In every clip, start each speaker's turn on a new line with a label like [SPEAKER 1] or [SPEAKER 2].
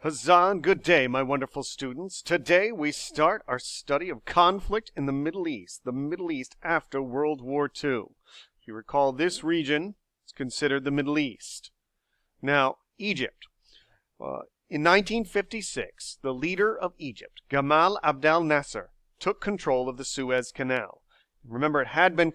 [SPEAKER 1] Huzzah and good day, my wonderful students. Today we start our study of conflict in the Middle East after World War II. If you recall, this region is considered the Middle East. Now, Egypt. In 1956, the leader of Egypt, Gamal Abdel Nasser, took control of the Suez Canal. Remember, it had been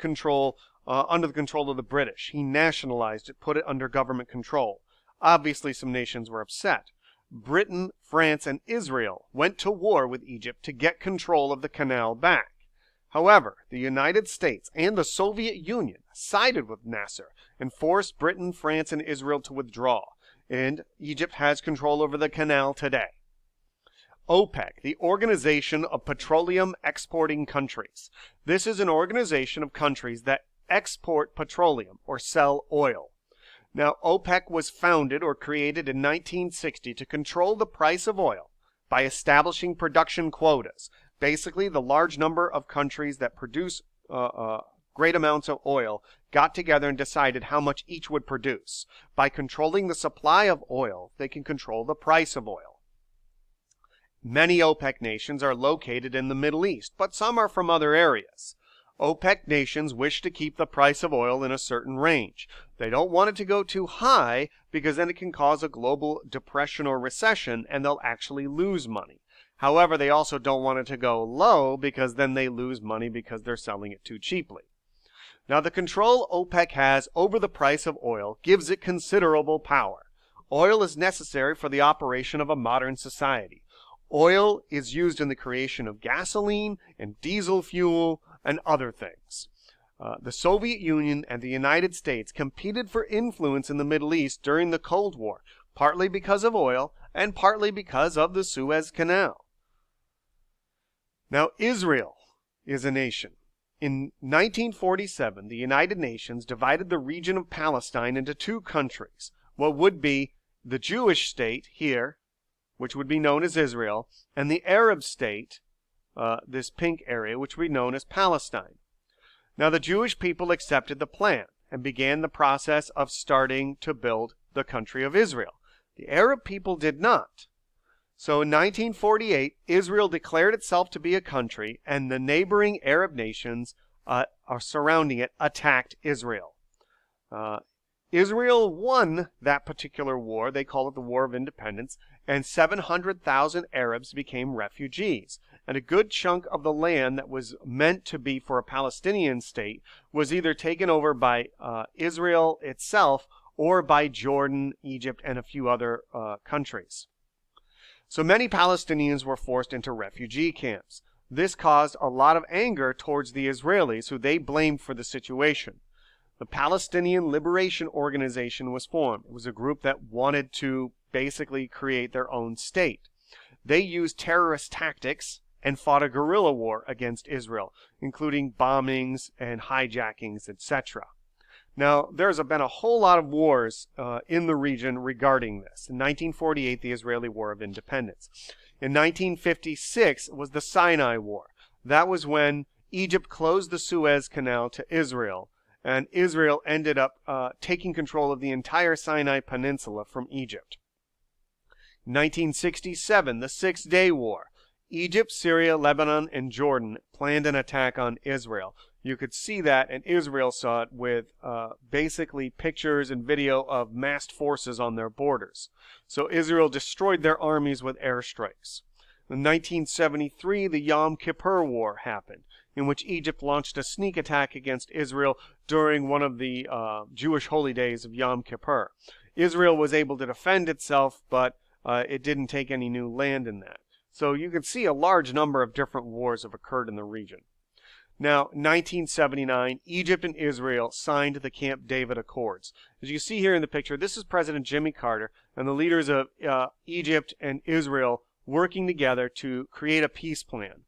[SPEAKER 1] under the control of the British. He nationalized it, put it under government control. Obviously, some nations were upset. Britain, France, and Israel went to war with Egypt to get control of the canal back. However, the United States and the Soviet Union sided with Nasser and forced Britain, France, and Israel to withdraw, and Egypt has control over the canal today. OPEC, the Organization of Petroleum Exporting Countries. This is an organization of countries that export petroleum or sell oil. Now, OPEC was founded or created in 1960 to control the price of oil by establishing production quotas. Basically, the large number of countries that produce great amounts of oil got together and decided how much each would produce. By controlling the supply of oil, they can control the price of oil. Many OPEC nations are located in the Middle East, but some are from other areas. OPEC nations wish to keep the price of oil in a certain range. They don't want it to go too high because then it can cause a global depression or recession and they'll actually lose money. However, they also don't want it to go low because then they lose money because they're selling it too cheaply. Now, the control OPEC has over the price of oil gives it considerable power. Oil is necessary for the operation of a modern society. Oil is used in the creation of gasoline and diesel fuel and other things. The Soviet Union and the United States competed for influence in the Middle East during the Cold War, partly because of oil and partly because of the Suez Canal. Now, Israel is a nation. In 1947, the United Nations divided the region of Palestine into two countries, what would be the Jewish state here, which would be known as Israel, and the Arab state, this pink area, which would be known as Palestine. Now, the Jewish people accepted the plan and began the process of starting to build the country of Israel. The Arab people did not. So in 1948, Israel declared itself to be a country, and the neighboring Arab nations surrounding it attacked Israel. Israel won that particular war. They call it the War of Independence, and 700,000 Arabs became refugees. And a good chunk of the land that was meant to be for a Palestinian state was either taken over by Israel itself or by Jordan, Egypt, and a few other countries. So many Palestinians were forced into refugee camps. This caused a lot of anger towards the Israelis, who they blamed for the situation. The Palestinian Liberation Organization was formed. It was a group that wanted to basically create their own state. They used terrorist tactics and fought a guerrilla war against Israel, including bombings and hijackings, etc. Now, there's been a whole lot of wars in the region regarding this. In 1948, the Israeli War of Independence. In 1956 was the Sinai War. That was when Egypt closed the Suez Canal to Israel, and Israel ended up taking control of the entire Sinai Peninsula from Egypt. In 1967, the Six-Day War. Egypt, Syria, Lebanon, and Jordan planned an attack on Israel. You could see that, and Israel saw it with basically pictures and video of massed forces on their borders. So Israel destroyed their armies with airstrikes. In 1973, the Yom Kippur War happened, in which Egypt launched a sneak attack against Israel during one of the Jewish holy days of Yom Kippur. Israel was able to defend itself, but it didn't take any new land in that. So you can see a large number of different wars have occurred in the region. Now, 1979, Egypt and Israel signed the Camp David Accords. As you see here in the picture, this is President Jimmy Carter and the leaders of Egypt and Israel working together to create a peace plan.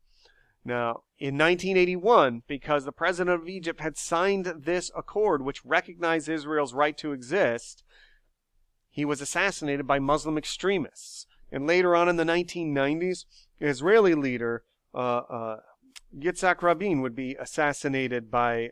[SPEAKER 1] Now, in 1981, because the president of Egypt had signed this accord, which recognized Israel's right to exist, he was assassinated by Muslim extremists. And later on in the 1990s, Israeli leader Yitzhak Rabin would be assassinated by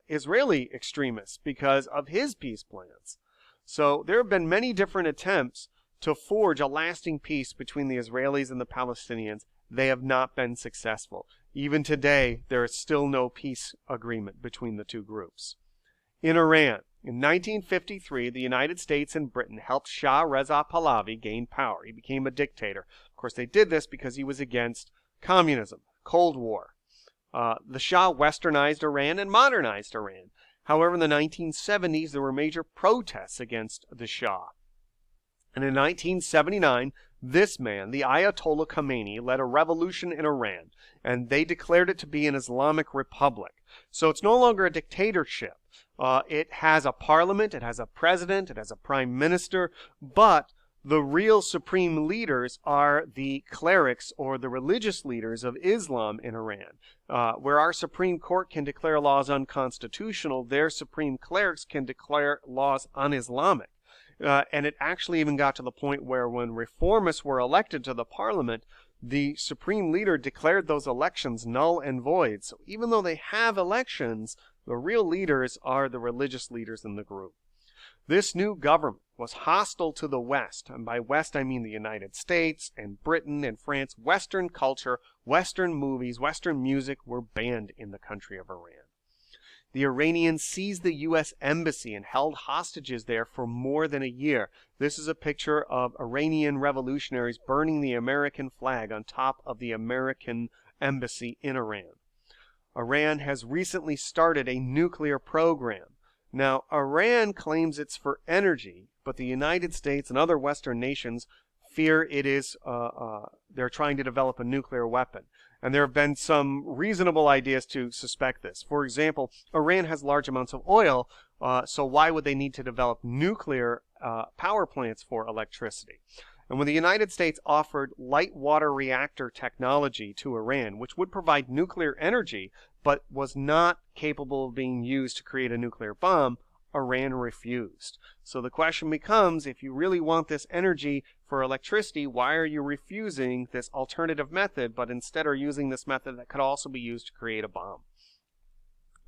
[SPEAKER 1] Israeli extremists because of his peace plans. So there have been many different attempts to forge a lasting peace between the Israelis and the Palestinians, they have not been successful. Even today, there is still no peace agreement between the two groups. In Iran, in 1953, the United States and Britain helped Shah Reza Pahlavi gain power. He became a dictator. Of course, they did this because he was against communism, Cold War. The Shah westernized Iran and modernized Iran. However, in the 1970s, there were major protests against the Shah. And in 1979, this man, the Ayatollah Khomeini, led a revolution in Iran, and they declared it to be an Islamic republic. So it's no longer a dictatorship. It has a parliament, it has a president, it has a prime minister, but the real supreme leaders are the clerics or the religious leaders of Islam in Iran. Where our Supreme Court can declare laws unconstitutional, their supreme clerics can declare laws un-Islamic. And it actually even got to the point where when reformists were elected to the parliament, the supreme leader declared those elections null and void. So even though they have elections, the real leaders are the religious leaders in the group. This new government was hostile to the West, and by West I mean the United States and Britain and France. Western culture, Western movies, Western music were banned in the country of Iran. The Iranians seized the U.S. embassy and held hostages there for more than a year. This is a picture of Iranian revolutionaries burning the American flag on top of the American embassy in Iran. Iran has recently started a nuclear program. Now, Iran claims it's for energy, but the United States and other Western nations fear it is, they're trying to develop a nuclear weapon. And there have been some reasonable ideas to suspect this. For example, Iran has large amounts of oil, so why would they need to develop nuclear power plants for electricity? And when the United States offered light water reactor technology to Iran, which would provide nuclear energy, but was not capable of being used to create a nuclear bomb, Iran refused. So the question becomes, if you really want this energy for electricity, why are you refusing this alternative method, but instead are using this method that could also be used to create a bomb?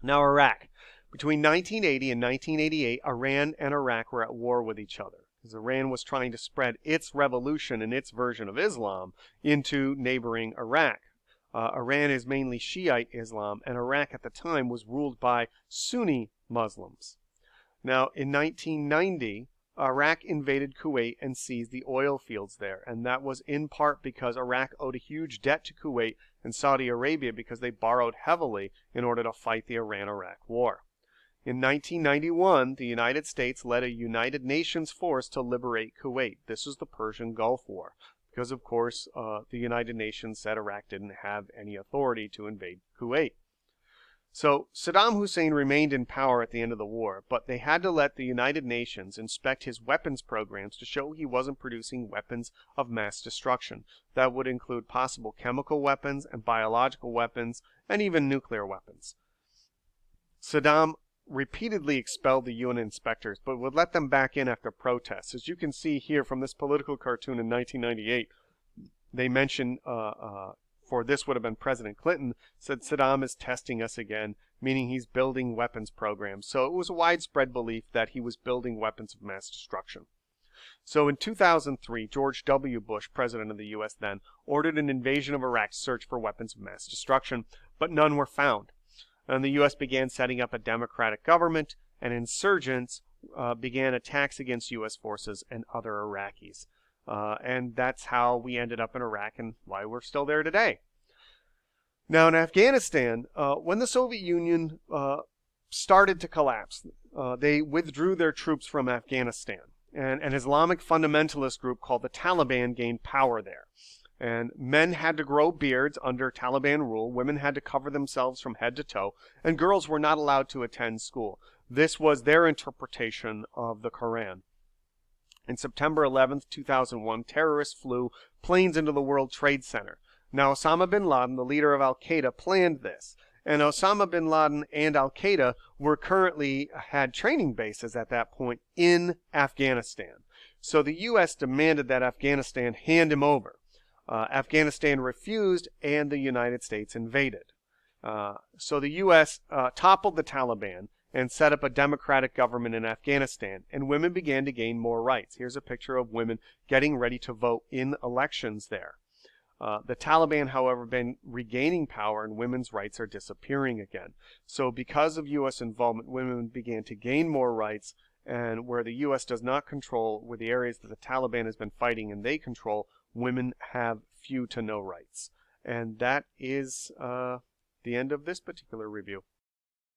[SPEAKER 1] Now, Iraq. Between 1980 and 1988, Iran and Iraq were at war with each other, because Iran was trying to spread its revolution and its version of Islam into neighboring Iraq. Iran is mainly Shiite Islam, and Iraq at the time was ruled by Sunni Muslims. Now, in 1990, Iraq invaded Kuwait and seized the oil fields there, and that was in part because Iraq owed a huge debt to Kuwait and Saudi Arabia because they borrowed heavily in order to fight the Iran-Iraq war. In 1991, the United States led a United Nations force to liberate Kuwait. This was the Persian Gulf War, because of course the United Nations said Iraq didn't have any authority to invade Kuwait. So Saddam Hussein remained in power at the end of the war, but they had to let the United Nations inspect his weapons programs to show he wasn't producing weapons of mass destruction. That would include possible chemical weapons and biological weapons and even nuclear weapons. Saddam repeatedly expelled the UN inspectors, but would let them back in after protests. As you can see here from this political cartoon in 1998, they mention for this would have been President Clinton, said Saddam is testing us again, meaning he's building weapons programs. So it was a widespread belief that he was building weapons of mass destruction. So in 2003, George W. Bush, president of the U.S. then, ordered an invasion of Iraq to search for weapons of mass destruction, but none were found. And the U.S. began setting up a democratic government, and insurgents began attacks against U.S. forces and other Iraqis. And that's how we ended up in Iraq and why we're still there today. Now in Afghanistan, when the Soviet Union started to collapse, they withdrew their troops from Afghanistan. And an Islamic fundamentalist group called the Taliban gained power there. And men had to grow beards under Taliban rule, women had to cover themselves from head to toe, and girls were not allowed to attend school. This was their interpretation of the Quran. In September 11th, 2001, terrorists flew planes into the World Trade Center. Now, Osama bin Laden, the leader of Al-Qaeda, planned this. And Osama bin Laden and Al-Qaeda had training bases at that point in Afghanistan. So the U.S. demanded that Afghanistan hand him over. Afghanistan refused, and the United States invaded. So the U.S. toppled the Taliban and set up a democratic government in Afghanistan, and women began to gain more rights. Here's a picture of women getting ready to vote in elections there. The Taliban, however, been regaining power, and women's rights are disappearing again. So because of U.S. involvement, women began to gain more rights, and where the U.S. does not control, where the areas that the Taliban has been fighting and they control, women have few to no rights. And that is the end of this particular review.